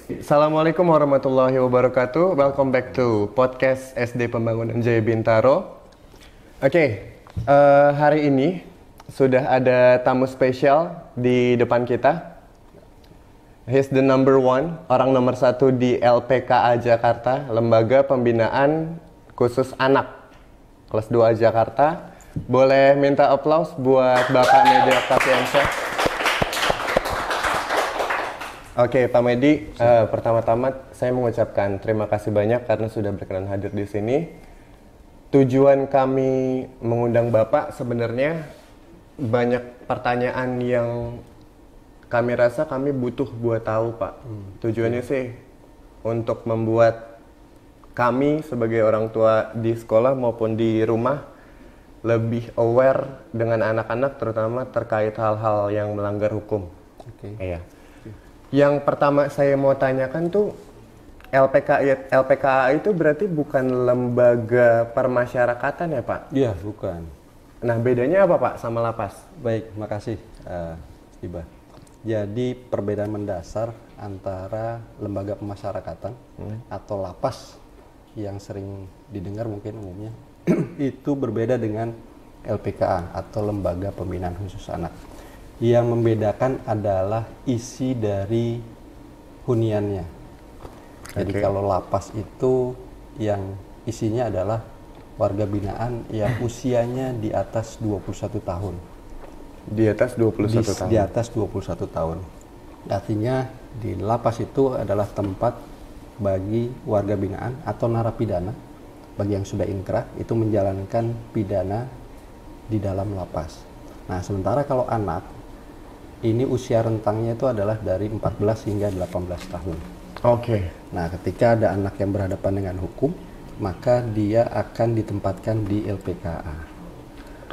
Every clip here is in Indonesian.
Assalamualaikum warahmatullahi wabarakatuh. Welcome back to podcast SD Pembangunan Jaya Bintaro. Hari ini sudah ada tamu spesial di depan kita. He's the number one, orang nomor 1 di LPKA Jakarta, Lembaga Pembinaan Khusus Anak, kelas 2 Jakarta. Boleh minta aplaus buat Bapak Medi Octaviansyah. Oke, Pak Medi, pertama-tama saya mengucapkan terima kasih banyak karena sudah berkenan hadir di sini. Tujuan kami mengundang Bapak sebenarnya banyak pertanyaan yang kami rasa kami butuh buat tahu, Pak. Tujuannya sih untuk membuat kami sebagai orang tua di sekolah maupun di rumah lebih aware dengan anak-anak, terutama terkait hal-hal yang melanggar hukum. Iya. Yang pertama saya mau tanyakan tuh, LPKA itu berarti bukan lembaga permasyarakatan ya, Pak? Iya, bukan. Nah, bedanya apa, Pak, sama lapas? Baik, makasih, Iba. Jadi perbedaan mendasar antara lembaga pemasyarakatan atau lapas yang sering didengar mungkin umumnya itu berbeda dengan LPKA atau Lembaga Pembinaan Khusus Anak. Yang membedakan adalah isi dari huniannya. Jadi kalau lapas itu yang isinya adalah warga binaan yang usianya di atas 21 tahun. Di atas 21 tahun? Di atas 21 tahun. Artinya di lapas itu adalah tempat bagi warga binaan atau narapidana, bagi yang sudah inkrah, itu menjalankan pidana di dalam lapas. Nah, sementara kalau anak, ini usia rentangnya itu adalah dari 14 hingga 18 tahun. Oke. Nah, ketika ada anak yang berhadapan dengan hukum, maka dia akan ditempatkan di LPKA.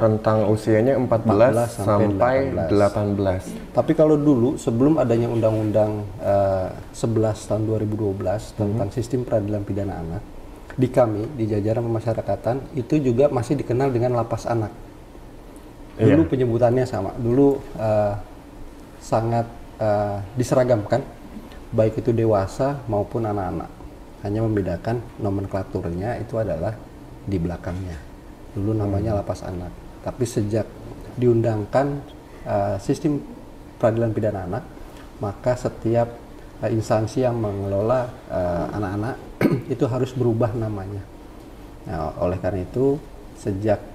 Rentang usianya 14 sampai 18. Tapi kalau dulu sebelum adanya Undang-Undang 11 tahun 2012 tentang sistem peradilan pidana anak, di kami di jajaran pemasyarakatan itu juga masih dikenal dengan lapas anak. Dulu penyebutannya sama. Dulu sangat diseragamkan, baik itu dewasa maupun anak-anak. Hanya membedakan nomenklaturnya itu adalah di belakangnya. Dulu namanya lapas anak. Tapi sejak diundangkan sistem peradilan pidana anak, maka setiap instansi yang mengelola anak-anak itu harus berubah namanya. Nah, oleh karena itu, sejak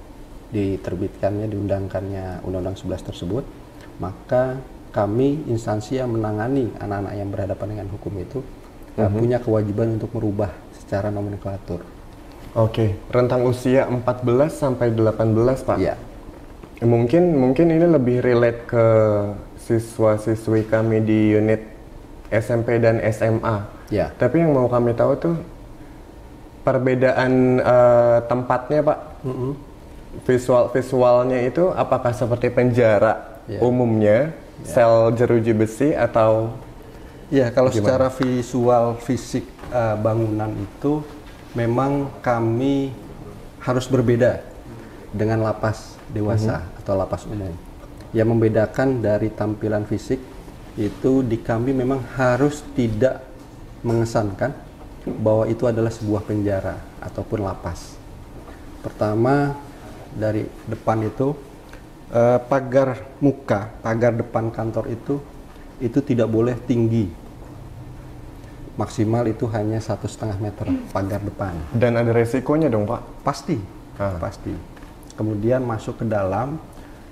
diterbitkannya, diundangkannya Undang-Undang 11 tersebut, maka kami instansi yang menangani anak-anak yang berhadapan dengan hukum itu punya kewajiban untuk merubah secara nomenklatur. Oke, rentang usia 14 sampai 18, Pak. Iya. Mungkin ini lebih relate ke siswa-siswi kami di unit SMP dan SMA. Ya. Tapi yang mau kami tahu tuh perbedaan tempatnya, Pak. Visualnya itu apakah seperti penjara umumnya, sel jeruji besi atau? Ya, kalau gimana? secara visual fisik bangunan itu memang kami harus berbeda dengan lapas dewasa atau lapas umum. Yang membedakan dari tampilan fisik itu di kami memang harus tidak mengesankan bahwa itu adalah sebuah penjara ataupun lapas. Pertama, dari depan itu pagar muka, pagar depan kantor itu tidak boleh tinggi. Maksimal itu hanya 1,5 meter pagar depan. Dan ada resikonya dong, Pak? Pasti, pasti. Kemudian masuk ke dalam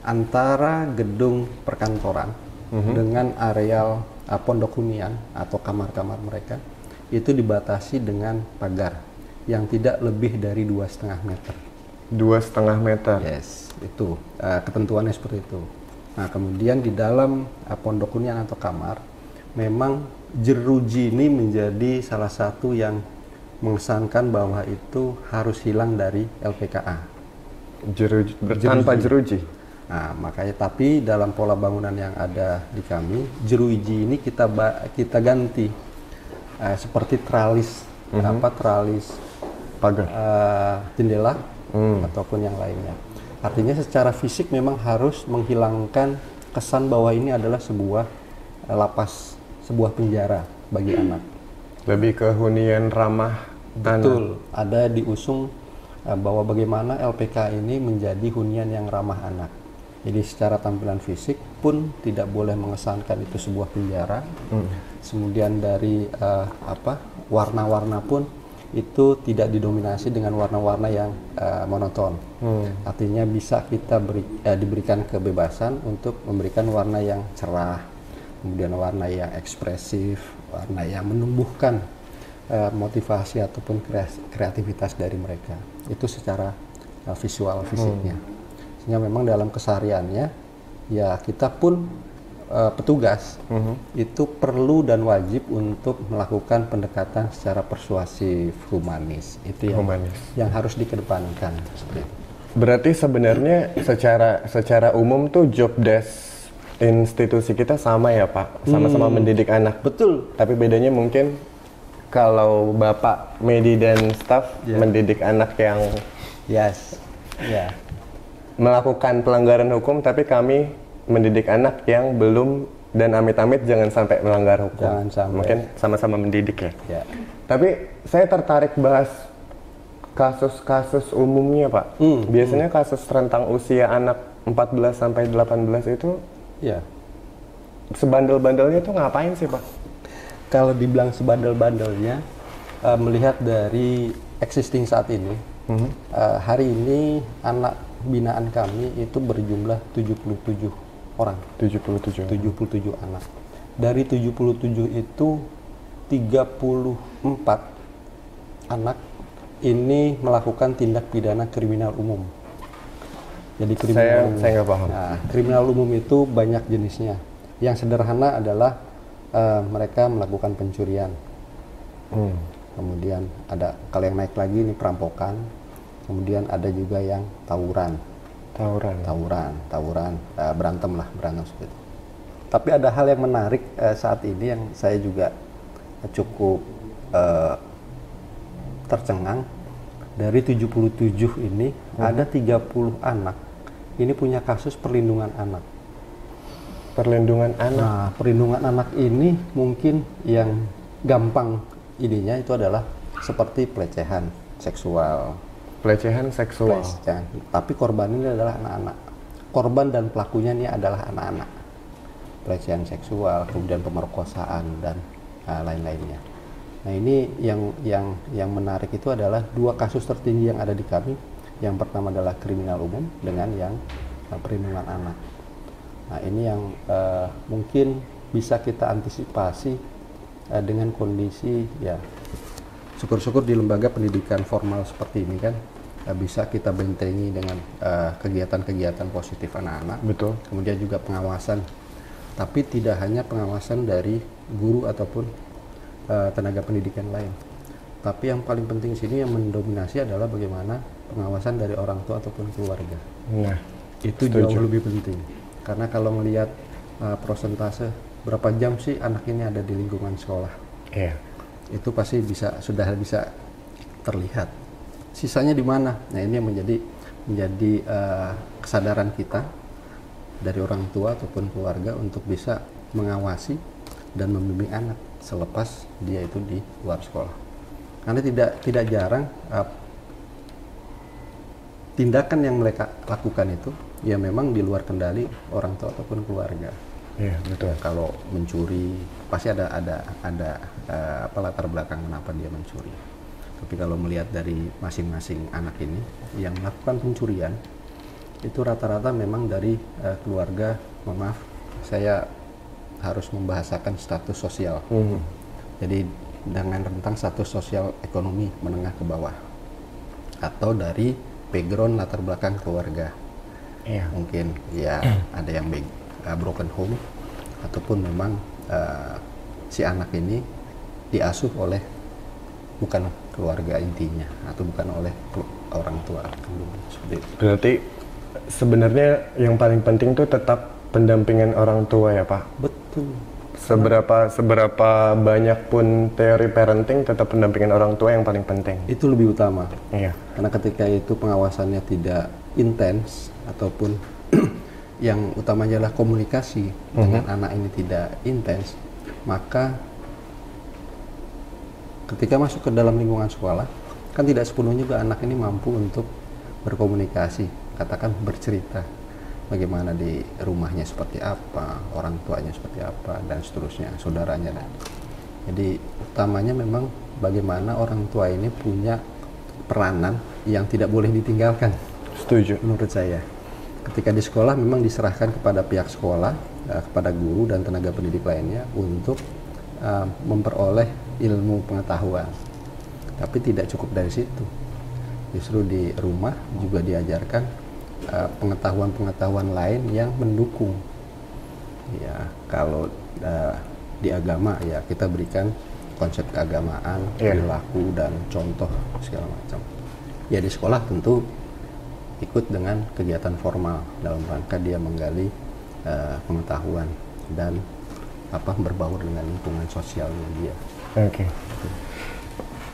antara gedung perkantoran dengan areal pondok hunian atau kamar-kamar mereka itu dibatasi dengan pagar yang tidak lebih dari 2,5 meter. 2,5 meter? Yes, itu ketentuannya seperti itu. Nah, kemudian di dalam pondok hunian atau kamar memang jeruji ini menjadi salah satu yang mengesankan bahwa itu harus hilang dari LPKA. Tanpa jeruji? Nah, makanya tapi dalam pola bangunan yang ada di kami, jeruji ini kita ganti seperti tralis, tralis pagar, jendela ataupun yang lainnya. Artinya secara fisik memang harus menghilangkan kesan bahwa ini adalah sebuah lapas, sebuah penjara bagi anak. Lebih ke hunian ramah anak. Betul, ada diusung bahwa bagaimana LPK ini menjadi hunian yang ramah anak. Jadi secara tampilan fisik pun tidak boleh mengesankan itu sebuah penjara. Kemudian dari warna-warna pun itu tidak didominasi dengan warna-warna yang monoton. Artinya bisa kita diberikan kebebasan untuk memberikan warna yang cerah, kemudian warna yang ekspresif, warna yang menumbuhkan motivasi ataupun kreativitas dari mereka. Itu secara visual fisiknya. Sehingga memang dalam kesehariannya ya kita pun petugas itu perlu dan wajib untuk melakukan pendekatan secara persuasif, humanis. Itu yang harus dikedepankan seperti itu. Berarti sebenarnya secara umum tuh job desk institusi kita sama ya Pak, sama-sama mendidik anak. Betul. Tapi bedanya mungkin kalau Bapak, Medi dan staf mendidik anak yang melakukan pelanggaran hukum, tapi kami mendidik anak yang belum dan amit-amit jangan sampai melanggar hukum. Jangan sampai. Mungkin sama-sama mendidik ya. Ya. Tapi saya tertarik bahas kasus-kasus umumnya Pak. Biasanya kasus rentang usia anak 14 sampai 18 itu sebandel-bandelnya tuh ngapain sih Pak? Kalau dibilang sebandel-bandelnya, melihat dari existing saat ini, hari ini anak binaan kami itu berjumlah 77 orang. 77 anak. Dari 77 itu 34 anak ini melakukan tindak pidana kriminal umum. Jadi kriminal umum. Saya nggak paham. Nah, kriminal umum itu banyak jenisnya. Yang sederhana adalah mereka melakukan pencurian. Kemudian ada, kalau yang naik lagi ini perampokan. Kemudian ada juga yang tawuran, berantem seperti itu. Tapi ada hal yang menarik saat ini yang saya juga cukup tercengang. Dari 77 ini ada 30 anak ini punya kasus perlindungan anak. Perlindungan anak. Nah, perlindungan anak ini mungkin yang gampang idenya itu adalah seperti pelecehan seksual. Tapi korban ini adalah anak-anak. Korban dan pelakunya ini adalah anak-anak. Pelecehan seksual, kemudian pemerkosaan dan lain-lainnya. Nah, ini yang menarik itu adalah dua kasus tertinggi yang ada di kami. Yang pertama adalah kriminal umum dengan yang perlindungan anak. Nah, ini yang mungkin bisa kita antisipasi dengan kondisi syukur-syukur di lembaga pendidikan formal seperti ini kan bisa kita bentengi dengan kegiatan-kegiatan positif anak-anak. Betul. Kemudian juga pengawasan, tapi tidak hanya pengawasan dari guru ataupun tenaga pendidikan lain. Tapi yang paling penting sini yang mendominasi adalah bagaimana pengawasan dari orang tua ataupun keluarga. Nah, itu jauh lebih penting. Karena kalau melihat prosentase berapa jam sih anak ini ada di lingkungan sekolah, itu pasti sudah bisa terlihat. Sisanya di mana? Nah, ini yang menjadi kesadaran kita dari orang tua ataupun keluarga untuk bisa mengawasi dan membimbing anak selepas dia itu di luar sekolah. Karena tidak jarang tindakan yang mereka lakukan itu ya memang di luar kendali orang tua ataupun keluarga. Iya, betul. Kalau mencuri pasti ada latar belakang kenapa dia mencuri. Tapi kalau melihat dari masing-masing anak ini yang melakukan pencurian itu rata-rata memang dari keluarga, maaf, saya harus membahasakan status sosial. Jadi dengan rentang status sosial ekonomi menengah ke bawah atau dari background latar belakang keluarga. Mungkin ada yang broken home ataupun memang si anak ini diasuh oleh bukan keluarga intinya atau bukan oleh orang tua kandung seperti itu. Berarti sebenarnya yang paling penting tuh tetap pendampingan orang tua ya Pak? Betul. Seberapa banyak pun teori parenting, tetap pendampingan orang tua yang paling penting. Itu lebih utama. Iya. Karena ketika itu pengawasannya tidak intens ataupun yang utamanya adalah komunikasi dengan anak ini tidak intens, maka ketika masuk ke dalam lingkungan sekolah, kan tidak sepenuhnya juga anak ini mampu untuk berkomunikasi, katakan bercerita bagaimana di rumahnya seperti apa, orang tuanya seperti apa, dan seterusnya, saudaranya. Jadi utamanya memang bagaimana orang tua ini punya peranan yang tidak boleh ditinggalkan. Setuju. Menurut saya, ketika di sekolah memang diserahkan kepada pihak sekolah, kepada guru dan tenaga pendidik lainnya untuk memperoleh ilmu pengetahuan. Tapi tidak cukup dari situ. Justru di rumah juga diajarkan pengetahuan-pengetahuan lain yang mendukung. Ya, kalau di agama ya kita berikan konsep keagamaan, perilaku dan contoh segala macam. Ya di sekolah tentu ikut dengan kegiatan formal dalam rangka dia menggali pengetahuan dan berbaur dengan lingkungan sosialnya dia. Oke.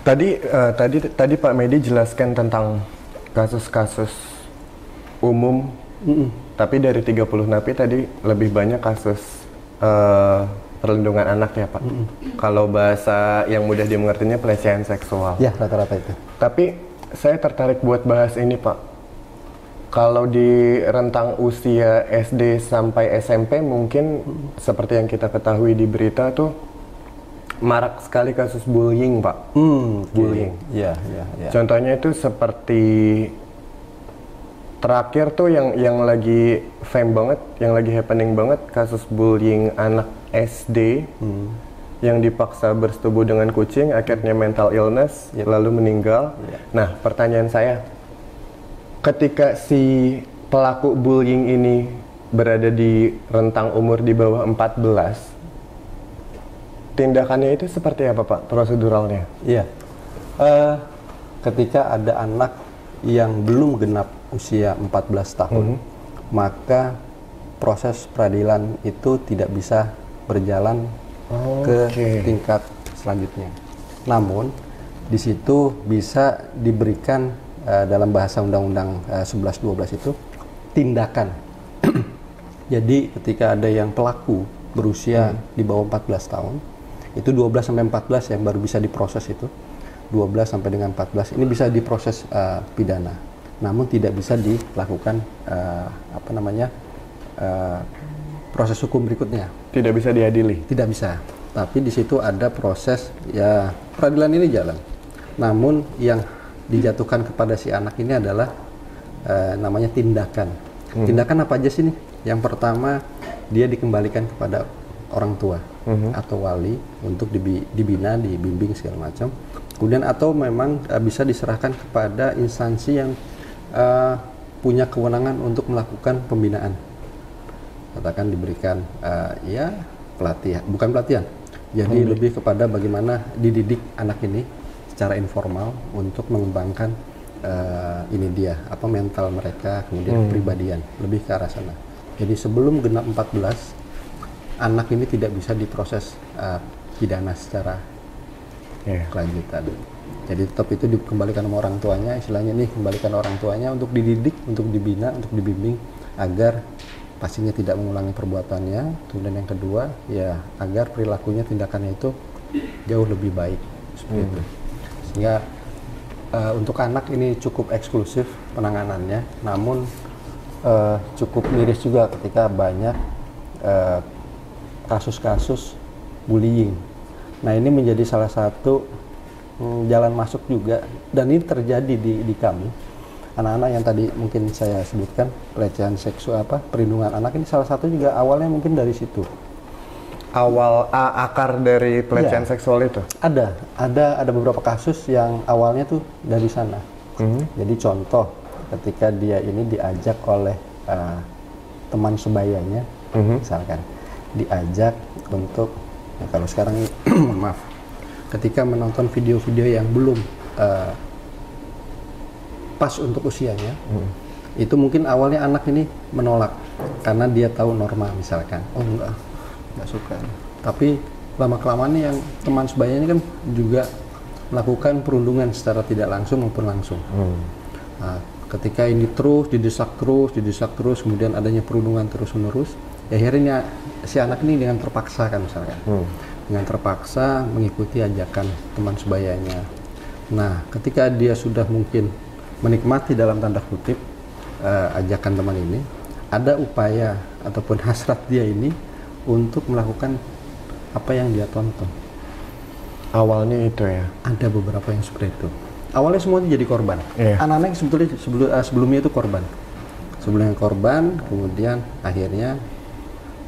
Tadi Pak Medi jelaskan tentang kasus-kasus umum, tapi dari 30 napi tadi lebih banyak kasus perlindungan anak ya Pak. Kalau bahasa yang mudah dimengertinya pelecehan seksual. Ya, rata-rata itu. Tapi saya tertarik buat bahas ini Pak. Kalau di rentang usia SD sampai SMP mungkin seperti yang kita ketahui di berita tuh marak sekali kasus bullying Pak. Bullying. Iya. Contohnya itu seperti terakhir tuh yang lagi fame banget, yang lagi happening banget, kasus bullying anak SD yang dipaksa bersetubuh dengan kucing, akhirnya mental illness, lalu meninggal. Nah, pertanyaan saya, ketika si pelaku bullying ini berada di rentang umur di bawah 14, tindakannya itu seperti apa Pak, proseduralnya? Iya, ketika ada anak yang belum genap usia 14 tahun, maka proses peradilan itu tidak bisa berjalan ke tingkat selanjutnya. Namun di situ bisa diberikan dalam bahasa Undang-Undang 11.12 itu tindakan. Jadi ketika ada yang pelaku berusia di bawah 14 tahun, itu 12 sampai 14 yang baru bisa diproses itu. 12 sampai dengan 14 ini bisa diproses pidana. Namun tidak bisa dilakukan proses hukum berikutnya. Tidak bisa diadili. Tidak bisa. Tapi di situ ada proses ya peradilan ini jalan. Namun yang dijatuhkan kepada si anak ini adalah namanya tindakan. Tindakan apa aja sih nih? Yang pertama dia dikembalikan kepada orang tua atau wali untuk dibina, dibimbing segala macam. Kemudian atau memang bisa diserahkan kepada instansi yang punya kewenangan untuk melakukan pembinaan. Katakan diberikan pelatihan, bukan pelatihan. Jadi lebih kepada bagaimana dididik anak ini secara informal untuk mengembangkan mental mereka, kemudian kepribadian, lebih ke arah sana. Jadi sebelum genap 14, anak ini tidak bisa diproses pidana secara kelanjutan. Jadi tetap itu dikembalikan sama orang tuanya, istilahnya nih kembalikan orang tuanya untuk dididik, untuk dibina, untuk dibimbing agar pastinya tidak mengulangi perbuatannya. Kemudian yang kedua ya agar perilakunya, tindakannya itu jauh lebih baik seperti itu. Sehingga untuk anak ini cukup eksklusif penanganannya, namun cukup miris juga ketika banyak kasus-kasus bullying. Nah ini menjadi salah satu jalan masuk juga, dan ini terjadi di kami. Anak-anak yang tadi mungkin saya sebutkan, pelecehan seksual perlindungan anak ini salah satu juga awalnya mungkin dari situ. Akar dari pelecehan seksual itu? Ada beberapa kasus yang awalnya tuh dari sana. Jadi contoh ketika dia ini diajak oleh teman sebayanya, misalkan diajak untuk kalau sekarang maaf, ketika menonton video-video yang belum pas untuk usianya, itu mungkin awalnya anak ini menolak karena dia tahu norma misalkan, nggak suka. Tapi lama-kelamaan yang teman sebayanya kan juga melakukan perundungan secara tidak langsung maupun langsung. Nah, ketika ini terus didesak terus, kemudian adanya perundungan terus-menerus, ya akhirnya si anak ini dengan terpaksa kan misalkan dengan terpaksa mengikuti ajakan teman sebayanya. Nah, ketika dia sudah mungkin menikmati dalam tanda kutip ajakan teman ini, ada upaya ataupun hasrat dia ini untuk melakukan apa yang dia tonton. Awalnya itu ya. Ada beberapa yang seperti itu. Awalnya semuanya jadi korban. Iya. Anak-anak yang sebetulnya sebelumnya itu korban. Sebelumnya korban, kemudian akhirnya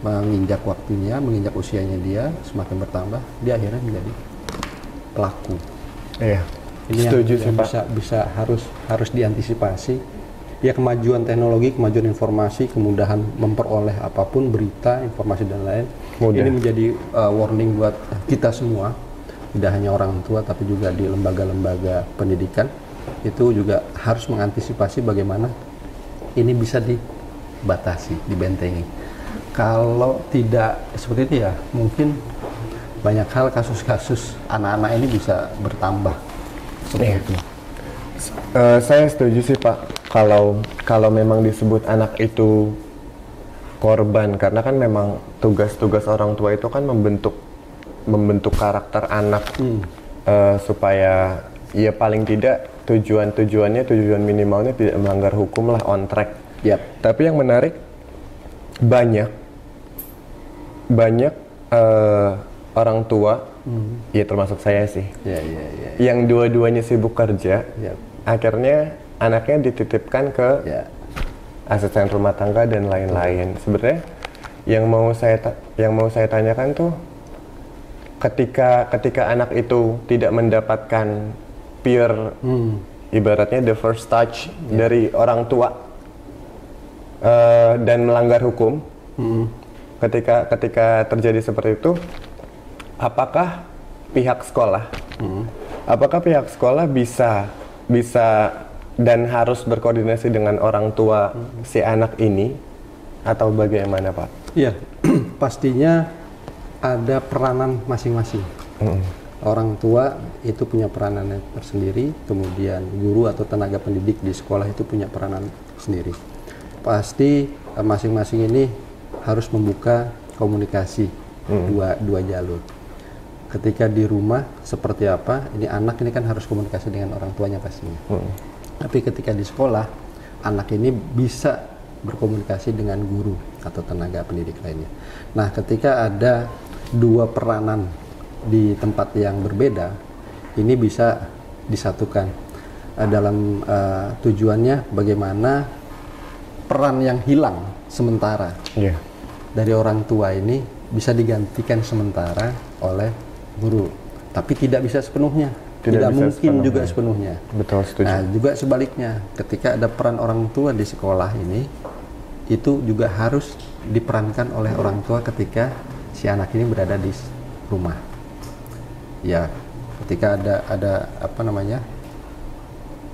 menginjak waktunya, menginjak usianya dia semakin bertambah, dia akhirnya menjadi pelaku. Iya. Ini Setuju yang sih, Pak. bisa harus diantisipasi. Ya, kemajuan teknologi, kemajuan informasi, kemudahan memperoleh apapun berita, informasi dan lain. Mudah. Ini menjadi warning buat kita semua, tidak hanya orang tua tapi juga di lembaga-lembaga pendidikan itu juga harus mengantisipasi bagaimana ini bisa dibatasi, dibentengi. Kalau tidak seperti itu ya mungkin banyak hal kasus-kasus anak-anak ini bisa bertambah seperti Iya. itu. Saya setuju sih Pak, kalau memang disebut anak itu korban, karena kan memang tugas-tugas orang tua itu kan membentuk karakter anak supaya ya paling tidak tujuan minimalnya tidak melanggar hukum lah, on track. Yap. Tapi yang menarik banyak orang tua, ya termasuk saya sih, Ya. yang dua-duanya sibuk kerja, Yap. akhirnya anaknya dititipkan ke Ya. asisten rumah tangga dan lain-lain. Sebenarnya yang mau saya tanyakan tuh, ketika anak itu tidak mendapatkan peer, ibaratnya the first touch dari orang tua dan melanggar hukum, ketika terjadi seperti itu, apakah pihak sekolah bisa dan harus berkoordinasi dengan orang tua si anak ini, atau bagaimana Pak? Iya, pastinya ada peranan masing-masing. Orang tua itu punya peranan tersendiri, kemudian guru atau tenaga pendidik di sekolah itu punya peranan sendiri. Pasti masing-masing ini harus membuka komunikasi dua jalur. Ketika di rumah seperti apa, ini anak ini kan harus komunikasi dengan orang tuanya pastinya. Tapi ketika di sekolah, anak ini bisa berkomunikasi dengan guru atau tenaga pendidik lainnya. Nah, ketika ada dua peranan di tempat yang berbeda, ini bisa disatukan dalam tujuannya bagaimana peran yang hilang sementara dari orang tua ini bisa digantikan sementara oleh guru, tapi tidak bisa sepenuhnya. Tidak mungkin juga sepenuhnya. Betul, setuju. Nah, juga sebaliknya, ketika ada peran orang tua di sekolah ini, itu juga harus diperankan oleh orang tua ketika si anak ini berada di rumah. Ya, ketika ada apa namanya,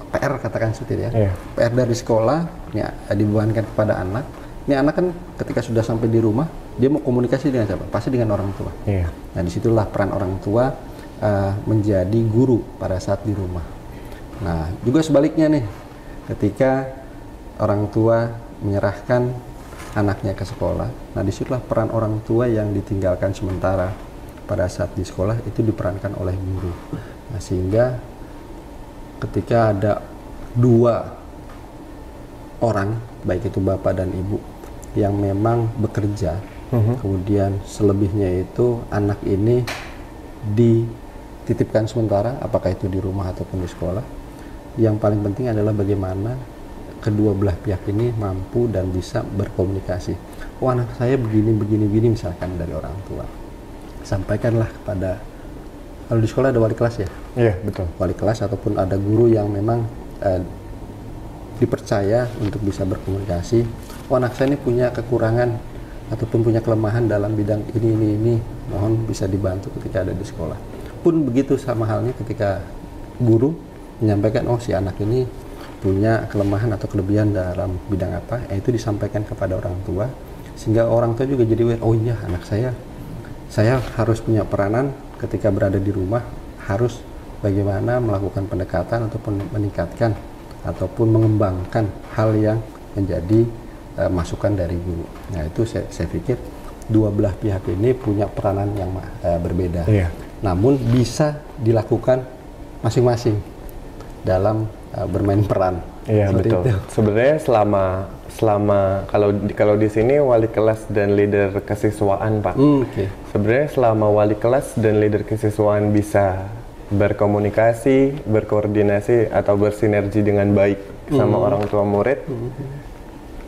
PR katakan seperti itu ya. PR dari sekolah, ini dibebankan kepada anak. Ini anak kan ketika sudah sampai di rumah, dia mau komunikasi dengan siapa? Pasti dengan orang tua. Nah, disitulah peran orang tua menjadi guru pada saat di rumah. Nah, juga sebaliknya nih, ketika orang tua menyerahkan anaknya ke sekolah, nah disitulah peran orang tua yang ditinggalkan sementara pada saat di sekolah itu diperankan oleh guru. Nah, sehingga ketika ada dua orang, baik itu bapak dan ibu, yang memang bekerja, kemudian selebihnya itu anak ini dititipkan sementara, apakah itu di rumah ataupun di sekolah. Yang paling penting adalah bagaimana kedua belah pihak ini mampu dan bisa berkomunikasi. Oh, anak saya begini misalkan dari orang tua. Sampaikanlah kepada, kalau di sekolah ada wali kelas ya? Iya, betul. Wali kelas ataupun ada guru yang memang dipercaya untuk bisa berkomunikasi. Oh, anak saya ini punya kekurangan ataupun punya kelemahan dalam bidang ini, mohon bisa dibantu ketika ada di sekolah. Pun begitu sama halnya ketika guru menyampaikan, oh si anak ini punya kelemahan atau kelebihan dalam bidang apa, itu disampaikan kepada orang tua, sehingga orang tua juga jadi aware, oh iya anak saya harus punya peranan ketika berada di rumah, harus bagaimana melakukan pendekatan ataupun meningkatkan ataupun mengembangkan hal yang menjadi masukan dari guru. Nah, itu saya pikir dua belah pihak ini punya peranan yang berbeda. Iya. Namun bisa dilakukan masing-masing dalam bermain peran. Iya, Seperti betul. itu. Sebenarnya selama kalau di sini wali kelas dan leader kesiswaan, Pak. Oke. Sebenarnya selama wali kelas dan leader kesiswaan bisa berkomunikasi, berkoordinasi atau bersinergi dengan baik sama orang tua murid,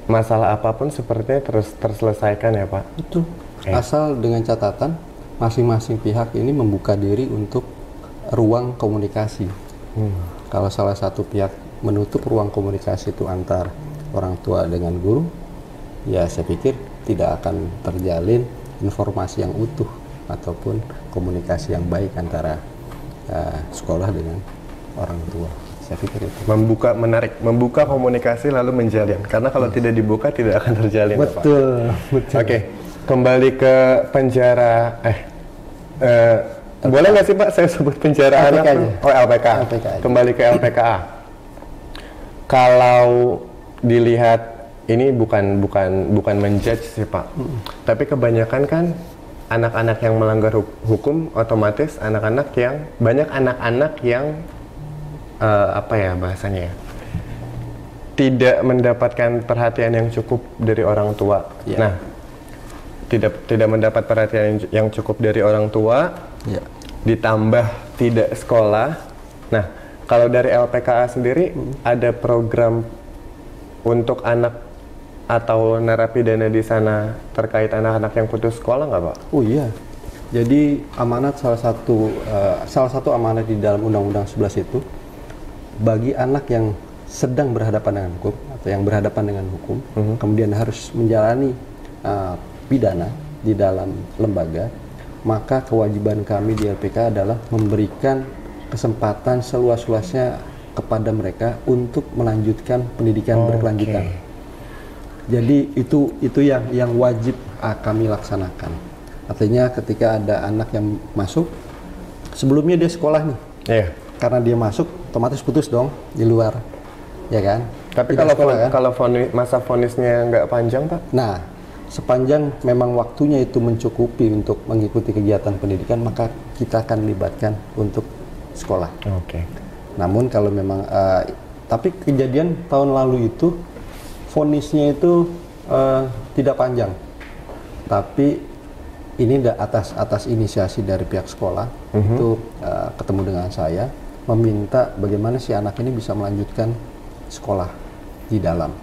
masalah apapun sepertinya terus terselesaikan ya, Pak. Betul. Asal dengan catatan masing-masing pihak ini membuka diri untuk ruang komunikasi. Kalau salah satu pihak menutup ruang komunikasi itu antar orang tua dengan guru, ya saya pikir tidak akan terjalin informasi yang utuh ataupun komunikasi yang baik antara sekolah dengan orang tua. Saya pikir itu. Membuka komunikasi lalu menjalin. Karena kalau tidak dibuka tidak akan terjalin. Betul, Pak. betul. Oke, kembali ke penjara. Boleh nggak sih Pak saya sebut penjara LPK anak? aja. Oh LPK. LPK aja. Kembali ke LPKA. Kalau dilihat ini bukan menjudge sih Pak, tapi kebanyakan kan anak-anak yang melanggar hukum otomatis banyak anak-anak yang apa ya bahasanya ya, tidak mendapatkan perhatian yang cukup dari orang tua. Yeah. Nah, tidak mendapat perhatian yang cukup dari orang tua, ditambah tidak sekolah. Nah, kalau dari LPKA sendiri ada program untuk anak atau narapidana di sana terkait anak-anak yang putus sekolah nggak Pak? Oh iya. Jadi amanat salah satu amanat di dalam Undang-Undang 11 itu bagi anak yang sedang berhadapan dengan hukum atau yang berhadapan dengan hukum, kemudian harus menjalani pidana di dalam lembaga, maka kewajiban kami di LPK adalah memberikan kesempatan seluas-luasnya kepada mereka untuk melanjutkan pendidikan berkelanjutan. Jadi itu yang wajib kami laksanakan. Artinya ketika ada anak yang masuk, sebelumnya dia sekolah nih, karena dia masuk otomatis putus dong di luar, ya kan? Tapi kalau masa vonisnya nggak panjang Pak? Nah, sepanjang memang waktunya itu mencukupi untuk mengikuti kegiatan pendidikan, maka kita akan libatkan untuk sekolah. Oke. Namun kalau memang, tapi kejadian tahun lalu itu vonisnya itu tidak panjang, tapi ini atas inisiasi dari pihak sekolah itu ketemu dengan saya, meminta bagaimana si anak ini bisa melanjutkan sekolah di dalam.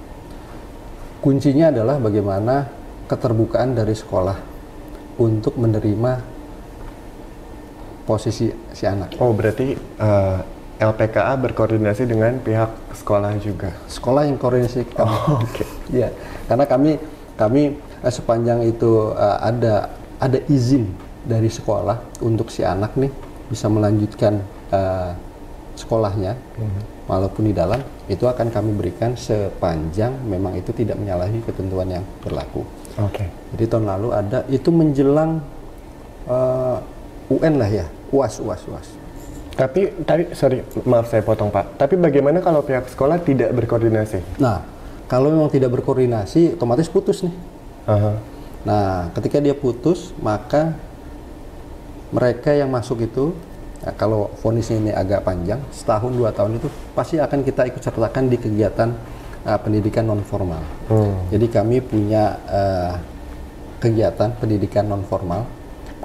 Kuncinya adalah bagaimana keterbukaan dari sekolah untuk menerima posisi si anak. Oh berarti LPKA berkoordinasi dengan pihak sekolah juga. Sekolah yang koordinasi kami. Oh, oke. Iya, karena kami sepanjang itu ada izin dari sekolah untuk si anak nih bisa melanjutkan sekolahnya, walaupun di dalam itu akan kami berikan sepanjang memang itu tidak menyalahi ketentuan yang berlaku. Oke. Jadi tahun lalu ada itu menjelang UN lah ya, UAS. Tapi sorry, maaf saya potong Pak. Tapi bagaimana kalau pihak sekolah tidak berkoordinasi? Nah, kalau memang tidak berkoordinasi, otomatis putus nih. Nah, ketika dia putus, maka mereka yang masuk itu, nah, kalau vonisnya ini agak panjang, setahun 2 tahun itu pasti akan kita ikut sertakan di kegiatan pendidikan non formal. Jadi kami punya kegiatan pendidikan non formal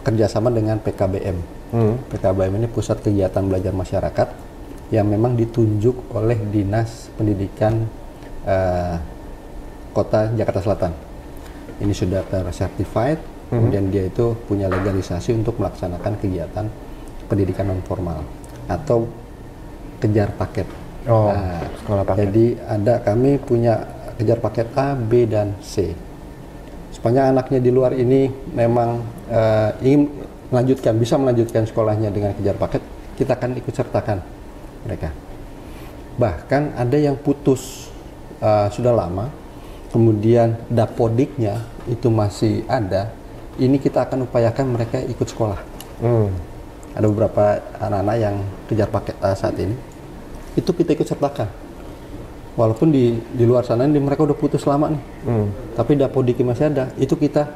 kerjasama dengan PKBM. PKBM ini Pusat Kegiatan Belajar Masyarakat yang memang ditunjuk oleh Dinas Pendidikan Kota Jakarta Selatan. Ini sudah tersertified, kemudian dia itu punya legalisasi untuk melaksanakan kegiatan pendidikan non formal atau kejar paket. Sekolah paket. Jadi kami punya kejar paket A, B, dan C. Sepanjang anaknya di luar ini memang ingin bisa melanjutkan sekolahnya dengan kejar paket, kita akan ikut sertakan mereka. Bahkan ada yang putus sudah lama, kemudian dapodiknya itu masih ada, ini kita akan upayakan mereka ikut sekolah. Ada beberapa anak-anak yang kejar paket saat ini, itu kita ikut sertakan. Walaupun di luar sana mereka udah putus lama nih, tapi dapodiknya masih ada, itu kita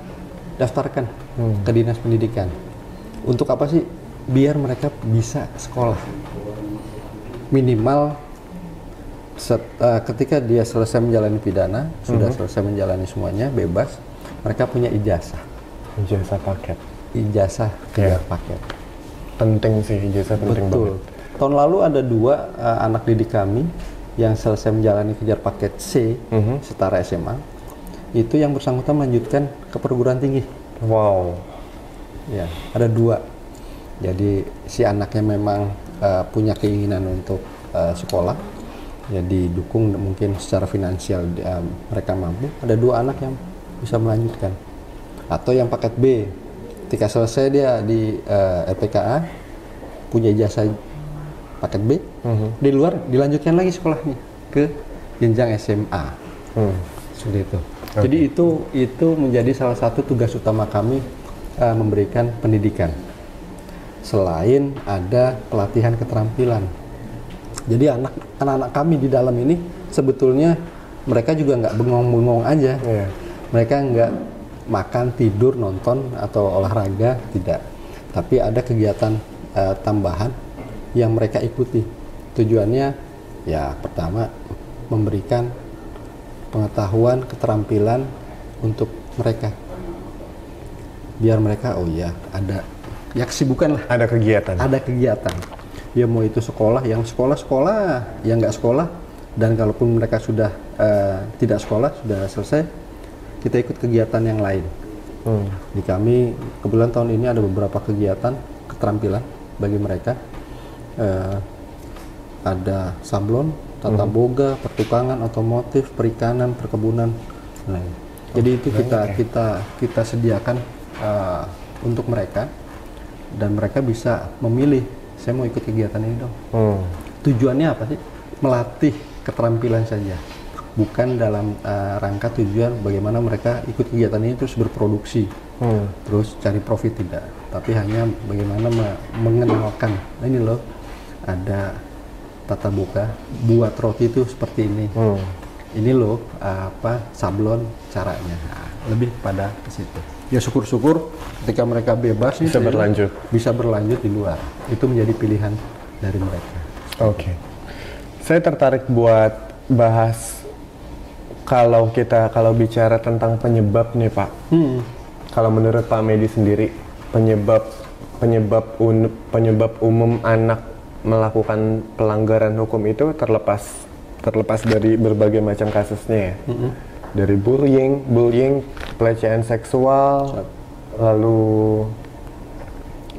daftarkan ke dinas pendidikan. Untuk apa sih? Biar mereka bisa sekolah. Minimal ketika dia selesai menjalani pidana, sudah selesai menjalani semuanya, bebas, mereka punya ijazah. Ijazah paket. Ijazah kejar paket. Penting sih, ijazah penting Betul. banget. Tahun lalu ada 2 anak didik kami yang selesai menjalani kejar paket C, setara SMA. Itu yang bersangkutan melanjutkan ke perguruan tinggi. Wow. Ya, ada 2. Jadi si anaknya memang punya keinginan untuk sekolah, ya didukung mungkin secara finansial mereka mampu. Ada 2 anak yang bisa melanjutkan. Atau yang paket B, ketika selesai dia di RPKA punya ijazah paket B, di luar dilanjutkan lagi sekolahnya ke jenjang SMA. Seperti itu. Okay. Jadi itu menjadi salah satu tugas utama kami memberikan pendidikan. Selain ada pelatihan keterampilan. Jadi anak-anak kami di dalam ini sebetulnya mereka juga nggak bengong-bengong aja. Yeah. Mereka nggak makan, tidur, nonton atau olahraga, tidak. Tapi ada kegiatan tambahan yang mereka ikuti. Tujuannya ya pertama memberikan pengetahuan, keterampilan untuk mereka. Biar mereka ada ya kesibukan lah. Ada kegiatan. Ada kegiatan. Ya mau itu sekolah, yang sekolah, yang nggak sekolah, dan kalaupun mereka sudah tidak sekolah, sudah selesai, kita ikut kegiatan yang lain. Di kami kebetulan tahun ini ada beberapa kegiatan keterampilan bagi mereka. Ada sablon, tata boga, pertukangan, otomotif, perikanan, perkebunan. Nah, jadi itu kita sediakan untuk mereka, dan mereka bisa memilih, saya mau ikut kegiatan ini dong. Tujuannya apa sih? Melatih keterampilan saja, bukan dalam rangka tujuan bagaimana mereka ikut kegiatan ini terus berproduksi, terus cari profit, tidak. Tapi hanya bagaimana mengenalkan, nah, ini loh ada tata boga, buat roti itu seperti ini. Ini loh sablon caranya. Nah, lebih pada ke situ. Ya syukur-syukur ketika mereka bebas bisa berlanjut di luar. Itu menjadi pilihan dari mereka. Oke. Saya tertarik buat bahas kalau bicara tentang penyebab nih Pak. Kalau menurut Pak Medi sendiri, penyebab umum anak melakukan pelanggaran hukum itu terlepas dari berbagai macam kasusnya ya. Dari bullying, pelecehan seksual, lalu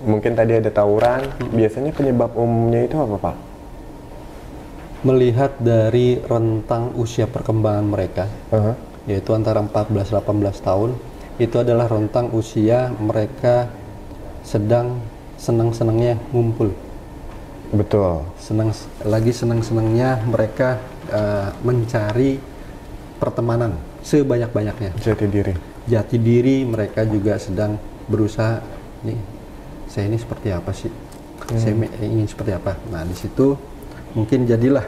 mungkin tadi ada tawuran. Biasanya penyebab umumnya itu apa Pak? Melihat dari rentang usia perkembangan mereka, yaitu antara 14-18 tahun, itu adalah rentang usia mereka sedang senang-senangnya ngumpul. Betul. Senang-senangnya mereka mencari pertemanan sebanyak-banyaknya. Jati diri mereka juga sedang berusaha, nih saya ini seperti apa sih? Saya ingin seperti apa? Nah, di situ mungkin jadilah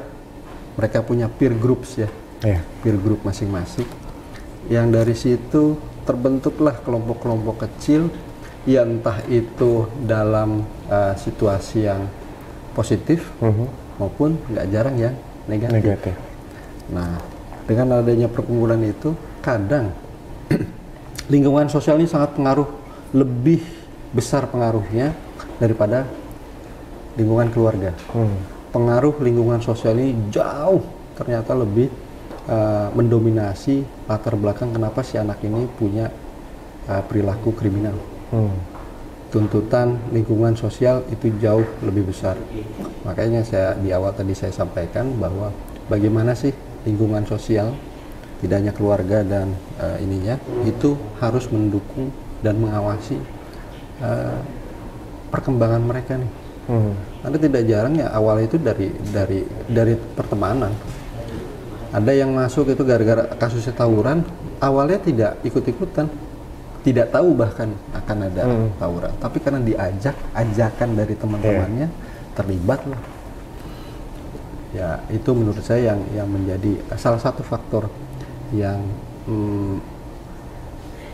mereka punya peer groups ya. Peer group masing-masing. Yang dari situ terbentuklah kelompok-kelompok kecil, ya entah itu dalam situasi yang positif maupun nggak jarang yang negatif. Nah, dengan adanya perkumpulan itu, kadang lingkungan sosial ini sangat pengaruh, lebih besar pengaruhnya daripada lingkungan keluarga. Pengaruh lingkungan sosial ini jauh ternyata lebih mendominasi latar belakang kenapa si anak ini punya perilaku kriminal. Tuntutan lingkungan sosial itu jauh lebih besar. Makanya di awal tadi saya sampaikan bahwa bagaimana sih lingkungan sosial, tidak hanya keluarga dan itu harus mendukung dan mengawasi perkembangan mereka nih. Karena tidak jarang ya awal itu dari pertemanan. Ada yang masuk itu gara-gara kasusnya tawuran, awalnya tidak ikut-ikutan, tidak tahu bahkan akan ada tawuran, tapi karena ajakan dari teman-temannya, terlibat lah. Ya itu menurut saya yang menjadi salah satu faktor yang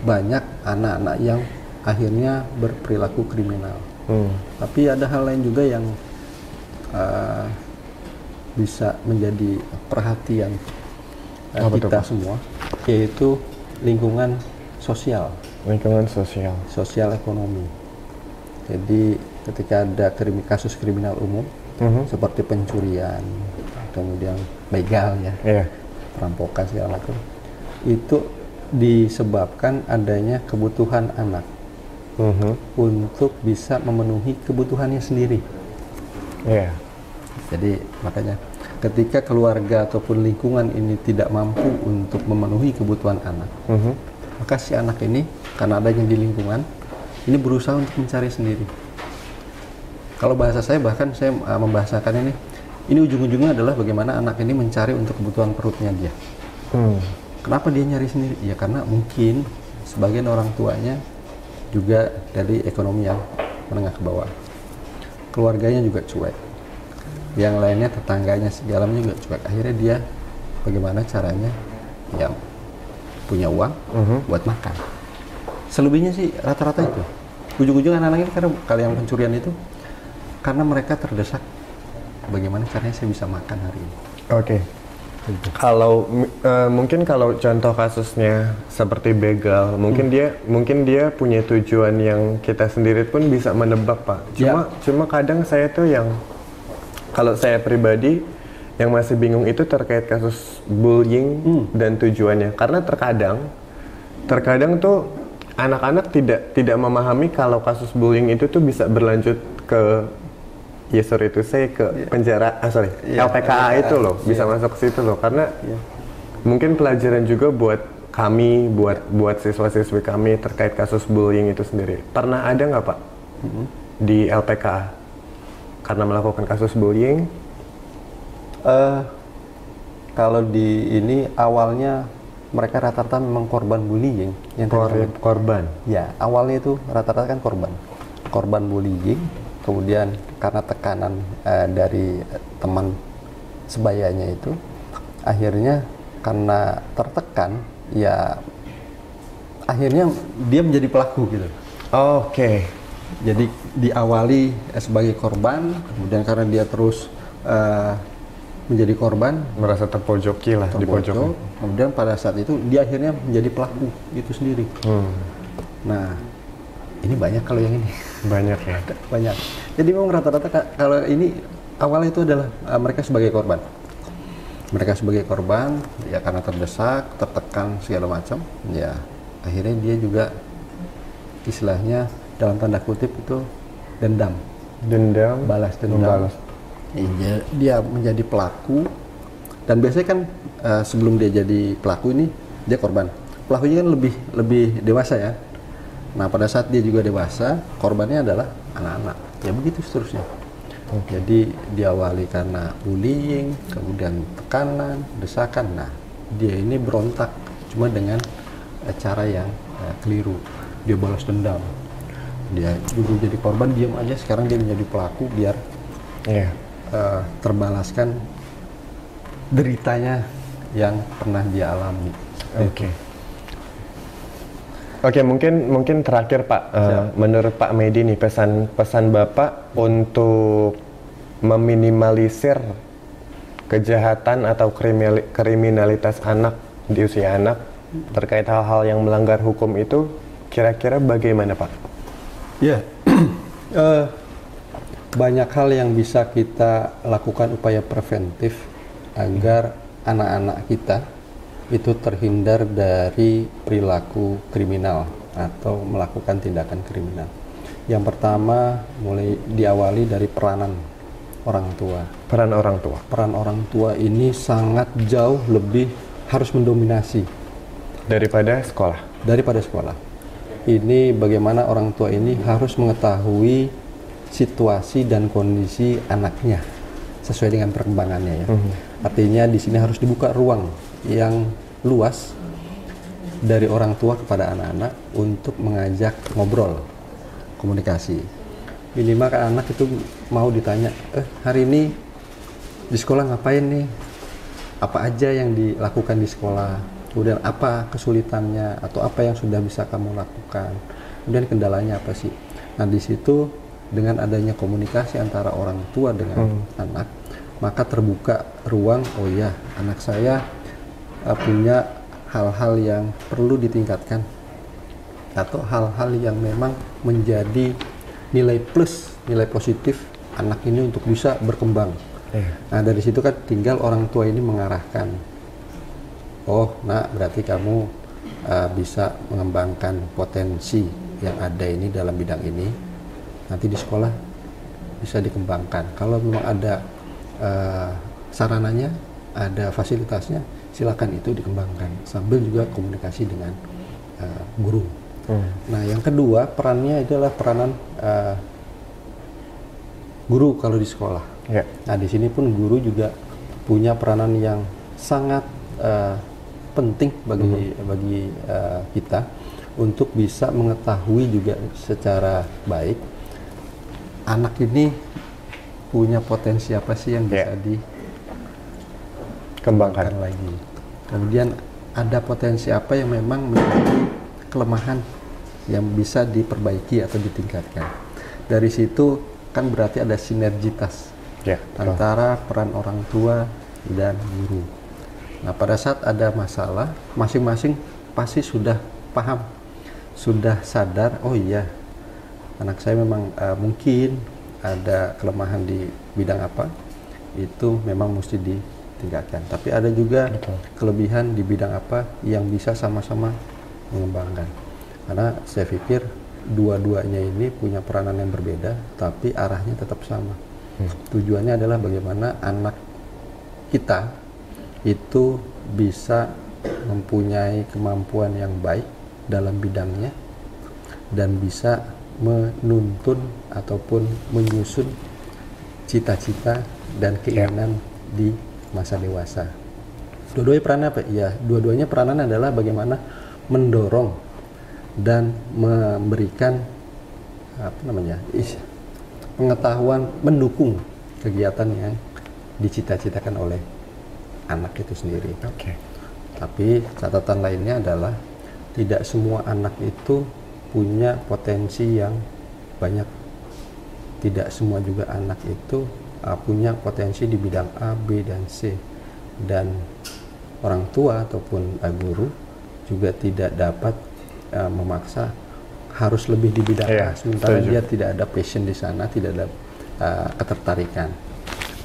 banyak anak-anak yang akhirnya berperilaku kriminal. Tapi ada hal lain juga yang bisa menjadi perhatian kita semua, yaitu lingkungan sosial. Lingkungan sosial. Sosial ekonomi. Jadi ketika ada kasus kriminal umum seperti pencurian, kemudian begal ya, perampokan segala macam, itu disebabkan adanya kebutuhan anak untuk bisa memenuhi kebutuhannya sendiri. Jadi makanya ketika keluarga ataupun lingkungan ini tidak mampu untuk memenuhi kebutuhan anak, maka si anak ini karena adanya di lingkungan ini berusaha untuk mencari sendiri. Kalau bahasa saya, bahkan saya membahasakan ini ujung-ujungnya adalah bagaimana anak ini mencari untuk kebutuhan perutnya dia. Kenapa dia nyari sendiri? Ya karena mungkin sebagian orang tuanya juga dari ekonomi yang menengah ke bawah, keluarganya juga cuek, yang lainnya tetangganya segalanya juga cuek. Akhirnya dia bagaimana caranya ya punya uang buat makan. Selebihnya sih rata-rata itu. Ujung-ujung anak-anak ini karena kalau yang pencurian itu karena mereka terdesak, bagaimana caranya saya bisa makan hari ini. Oke. Kalau mungkin kalau contoh kasusnya seperti begal, mungkin dia punya tujuan yang kita sendiri pun bisa menebak, Pak. Cuma kadang saya tuh yang kalau saya pribadi yang masih bingung itu terkait kasus bullying dan tujuannya. Karena terkadang tuh anak-anak tidak memahami kalau kasus bullying itu tuh bisa berlanjut ke penjara, LPKA itu loh, bisa masuk ke situ loh. Karena mungkin pelajaran juga buat kami, buat siswa-siswi kami terkait kasus bullying itu sendiri. Pernah ada nggak, Pak, di LPKA karena melakukan kasus bullying? Kalau di ini awalnya mereka rata-rata memang korban bullying. Korban? Ya, awalnya itu rata-rata kan korban bullying. Kemudian karena tekanan dari teman sebayanya itu, akhirnya karena tertekan, ya akhirnya dia menjadi pelaku gitu. Oke. Jadi diawali sebagai korban, kemudian karena dia terus menjadi korban, merasa terpojoki lah, dipojokkan. Kemudian pada saat itu dia akhirnya menjadi pelaku itu sendiri. Nah, ini banyak kalau yang ini. Banyak ya? Banyak. Jadi memang rata-rata kalau ini awalnya itu adalah mereka sebagai korban. Mereka sebagai korban, ya karena terdesak, tertekan segala macam, ya akhirnya dia juga istilahnya dalam tanda kutip itu dendam. Balas dendam. Dia menjadi pelaku, dan biasanya kan sebelum dia jadi pelaku ini dia korban. Pelakunya kan lebih dewasa ya. Nah pada saat dia juga dewasa, korbannya adalah anak-anak. Ya begitu seterusnya. Jadi diawali karena bullying, kemudian tekanan, desakan. Nah dia ini berontak cuma dengan cara yang keliru. Dia balas dendam. Dia dulu jadi korban, diam aja, sekarang dia menjadi pelaku biar terbalaskan deritanya yang pernah dia alami. Oke, mungkin terakhir, Pak, menurut Pak Medi nih, pesan Bapak untuk meminimalisir kejahatan atau kriminalitas anak di usia anak terkait hal-hal yang melanggar hukum itu kira-kira bagaimana, Pak? Ya, banyak hal yang bisa kita lakukan upaya preventif agar anak-anak kita itu terhindar dari perilaku kriminal atau melakukan tindakan kriminal. Yang pertama mulai diawali dari peranan orang tua. Peran orang tua. Peran orang tua ini sangat jauh lebih harus mendominasi daripada sekolah. Daripada sekolah. Ini bagaimana orang tua ini harus mengetahui situasi dan kondisi anaknya sesuai dengan perkembangannya ya. Artinya di sini harus dibuka ruang yang luas dari orang tua kepada anak-anak untuk mengajak ngobrol, komunikasi. Minimal kan anak itu mau ditanya, hari ini di sekolah ngapain nih? Apa aja yang dilakukan di sekolah? kemudian apa kesulitannya atau apa yang sudah bisa kamu lakukan, kemudian kendalanya apa sih. Nah di situ dengan adanya komunikasi antara orang tua dengan anak, maka terbuka ruang, oh ya anak saya punya hal-hal yang perlu ditingkatkan atau hal-hal yang memang menjadi nilai plus, nilai positif anak ini untuk bisa berkembang. Nah dari situ kan tinggal orang tua ini mengarahkan, oh nak berarti kamu bisa mengembangkan potensi yang ada ini dalam bidang ini, nanti di sekolah bisa dikembangkan. Kalau memang ada sarananya, ada fasilitasnya, silakan itu dikembangkan sambil juga komunikasi dengan guru. Nah yang kedua perannya adalah peranan guru kalau di sekolah. Nah di sini pun guru juga punya peranan yang sangat penting bagi kita untuk bisa mengetahui juga secara baik anak ini punya potensi apa sih yang bisa dikembangkan lagi. Kemudian ada potensi apa yang memang menjadi kelemahan yang bisa diperbaiki atau ditingkatkan. Dari situ kan berarti ada sinergitas antara peran orang tua dan guru. Nah pada saat ada masalah, masing-masing pasti sudah paham, sudah sadar, oh iya anak saya memang mungkin ada kelemahan di bidang apa, itu memang mesti ditingkatkan. Tapi ada juga kelebihan di bidang apa yang bisa sama-sama mengembangkan. Karena saya pikir dua-duanya ini punya peranan yang berbeda, tapi arahnya tetap sama. Tujuannya adalah bagaimana anak kita itu bisa mempunyai kemampuan yang baik dalam bidangnya dan bisa menuntun ataupun menyusun cita-cita dan keinginan di masa dewasa. Dua-duanya peranan apa? Ya, dua-duanya peranan adalah bagaimana mendorong dan memberikan pengetahuan, mendukung kegiatan yang dicita-citakan oleh anak itu sendiri. Tapi catatan lainnya adalah tidak semua anak itu punya potensi yang banyak. Tidak semua juga anak itu punya potensi di bidang A, B, dan C. Dan orang tua ataupun guru juga tidak dapat memaksa harus lebih di bidang A, sementara dia tidak ada passion di sana, tidak ada ketertarikan.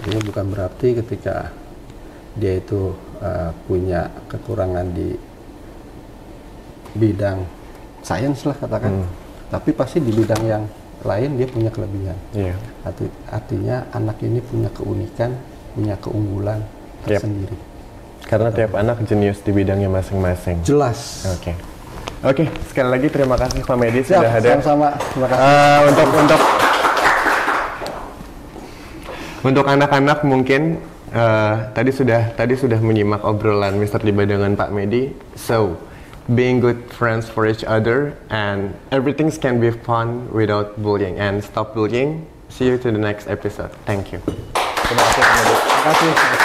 Ini bukan berarti ketika dia itu punya kekurangan di bidang sains lah katakan, tapi pasti di bidang yang lain dia punya kelebihan. Artinya anak ini punya keunikan, punya keunggulan tersendiri. Karena tiap anak jenius di bidangnya masing-masing. Jelas. Oke, sekali lagi terima kasih Pak Medi sudah hadir. Sama-sama, terima kasih. Untuk anak-anak mungkin tadi sudah menyimak obrolan Mr. Liba dengan Pak Medi. So, being good friends for each other and everything can be fun without bullying, and stop bullying. See you to the next episode. Thank you. Terima kasih Pak Medi. Terima kasih.